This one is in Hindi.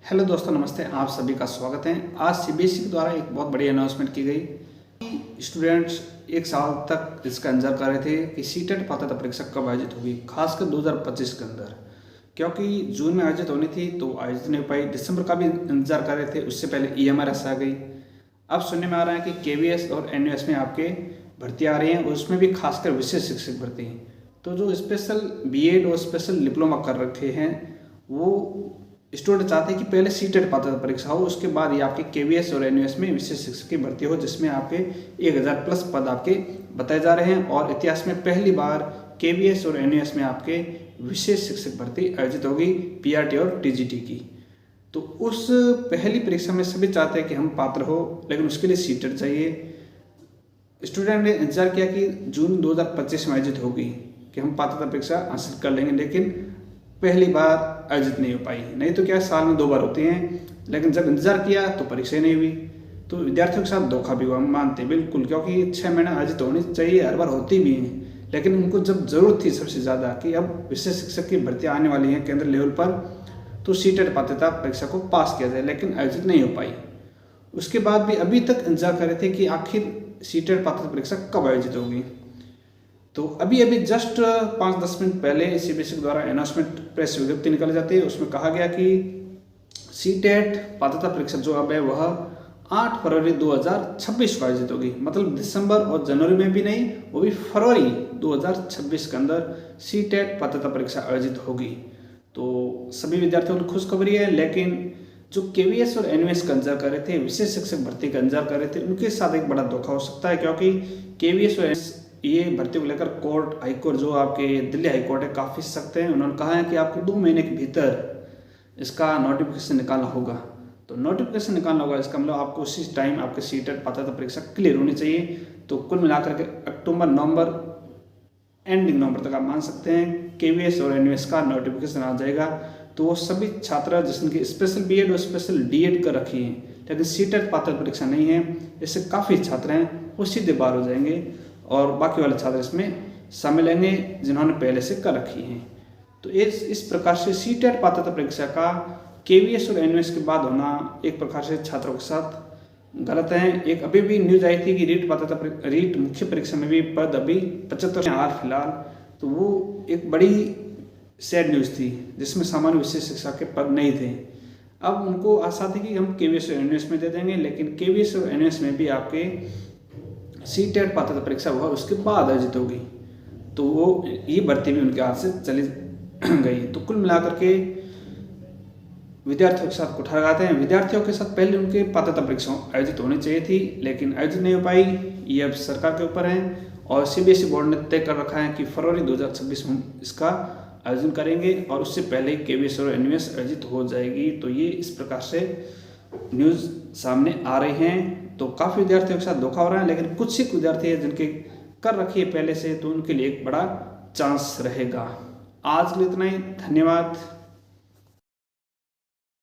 हेलो दोस्तों, नमस्ते। आप सभी का स्वागत है। आज सीबीएसई के द्वारा एक बहुत बड़ी अनाउंसमेंट की गई कि स्टूडेंट्स एक साल तक इसका इंतजार कर रहे थे कि सीटेट पात्रता परीक्षा कब आयोजित होगी, खासकर 2025 के अंदर। क्योंकि जून में आयोजित होनी थी तो आयोजित नहीं हो पाई। दिसंबर का भी इंतजार कर रहे थे, उससे पहले ईएमआरएस आ गई। अब सुनने में आ रहा है कि केवीएस और एनयूएस में आपके भर्ती आ रही हैं, उसमें भी खासकर विशेष शिक्षक भर्ती हैं। तो जो स्पेशल बीएड और स्पेशल डिप्लोमा कर रखे हैं वो स्टूडेंट चाहते हैं कि पहले सीटेट पात्रता परीक्षा हो, उसके बाद ये आपके केवीएस और एनयूएस में विशेष शिक्षक की भर्ती हो, जिसमें आपके 1000 प्लस पद आपके बताए जा रहे हैं। और इतिहास में पहली बार केवीएस और एनयूएस में आपके विशेष शिक्षक भर्ती आयोजित होगी, पीआरटी और टीजीटी की। तो उस पहली परीक्षा में सभी चाहते हैं कि हम पात्र हो, लेकिन उसके लिए सीटेट चाहिए। स्टूडेंट ने इंतजार किया कि जून 2025 में आयोजित होगी, कि हम पात्रता परीक्षा हासिल कर लेंगे, लेकिन पहली बार आयोजित नहीं हो पाई। नहीं तो क्या, साल में 2 बार होती हैं, लेकिन जब इंतजार किया तो परीक्षा नहीं हुई। तो विद्यार्थियों के साथ धोखा भी हुआ, हम मानते हैं बिल्कुल, क्योंकि 6 महीने आयोजित होनी चाहिए, हर बार होती भी हैं, लेकिन उनको जब जरूरत थी सबसे ज़्यादा कि अब विशेष शिक्षक की भर्ती आने वाली है केंद्र लेवल पर, तो सीटेट पात्रता परीक्षा को पास किया जाए, लेकिन आयोजित नहीं हो पाई। उसके बाद भी अभी तक इंतजार कर रहे थे कि आखिर सीटेट पात्रता परीक्षा कब आयोजित होगी। तो अभी जस्ट 5-10 मिनट पहले सीबीएसई के द्वारा अनाउंसमेंट प्रेस विज्ञप्ति निकाली जाती है। उसमें कहा गया कि सीटेट पात्रता परीक्षा जो अब है वह 8 फरवरी 2026 को आयोजित होगी। मतलब दिसंबर और जनवरी में भी नहीं, वो भी फरवरी 2026 के अंदर सीटेट पात्रता परीक्षा आयोजित होगी। तो सभी विद्यार्थियों को खुशखबरी है, लेकिन जो केवीएस और एनयूएस का इंतजार कर रहे थे, विशेष शिक्षक भर्ती का इंतजार कर रहे थे, उनके साथ एक बड़ा धोखा हो सकता है। क्योंकि केवीएस और ये भर्ती को लेकर कोर्ट, हाई कोर्ट, जो आपके दिल्ली हाई कोर्ट है, काफ़ी सख्त है। उन्होंने कहा है कि आपको 2 महीने के भीतर इसका नोटिफिकेशन निकालना होगा। तो नोटिफिकेशन निकालना होगा, इसका मतलब आपको उसी टाइम आपके सीटेट पात्रता परीक्षा क्लियर होनी चाहिए। तो कुल मिलाकर के अक्टूबर नवंबर, एंडिंग नवंबर तक आप मान सकते हैं केवीएस और एनयूएस का नोटिफिकेशन आ जाएगा। तो वो सभी छात्र जिसने स्पेशल बीएड और स्पेशल डीएड कर रखी हैं, लेकिन सीटेट पात्रता परीक्षा नहीं है, इससे काफ़ी छात्र हैं वो सीधे बाहर हो जाएंगे, और बाकी वाले छात्र इसमें शामिल लेंगे जिन्होंने पहले से कर रखी हैं। तो इस प्रकार से सीटेट पात्रता परीक्षा का केवीएस और एनयूएस के बाद होना एक प्रकार से छात्रों के साथ गलत है। एक अभी भी न्यूज आई थी कि रीट मुख्य परीक्षा में भी पद अभी 75 हाल फिलहाल, तो वो एक बड़ी सैड न्यूज़ थी, जिसमें सामान्य विशेष शिक्षा के पद नहीं थे। अब उनको आशा थी कि हम केवीएस और एनयूएस में दे देंगे, लेकिन केवीएस और एनयूएस में भी आपके सीटेट पात्रता परीक्षा हुआ, उसके बाद आयोजित होगी। तो वो ये भर्ती भी उनके हाथ से चली गई। तो कुल मिलाकर के विद्यार्थियों के साथ कुठार लगाते हैं। विद्यार्थियों के साथ पहले उनके पात्रता परीक्षा आयोजित होनी चाहिए थी, लेकिन आयोजित नहीं हो पाई। ये अब सरकार के ऊपर है, और सीबीएसई बोर्ड ने तय कर रखा है कि फरवरी 2026 में इसका आयोजन करेंगे, और उससे पहले केवीएस और एनयूएस आयोजित हो जाएगी। तो ये इस प्रकार से न्यूज़ सामने आ रही हैं। तो काफ़ी विद्यार्थियों के साथ धोखा हो रहा है, लेकिन कुछ ही विद्यार्थी हैं जिनके कर रखी है पहले से, तो उनके लिए एक बड़ा चांस रहेगा। आज के लिए इतना ही, धन्यवाद।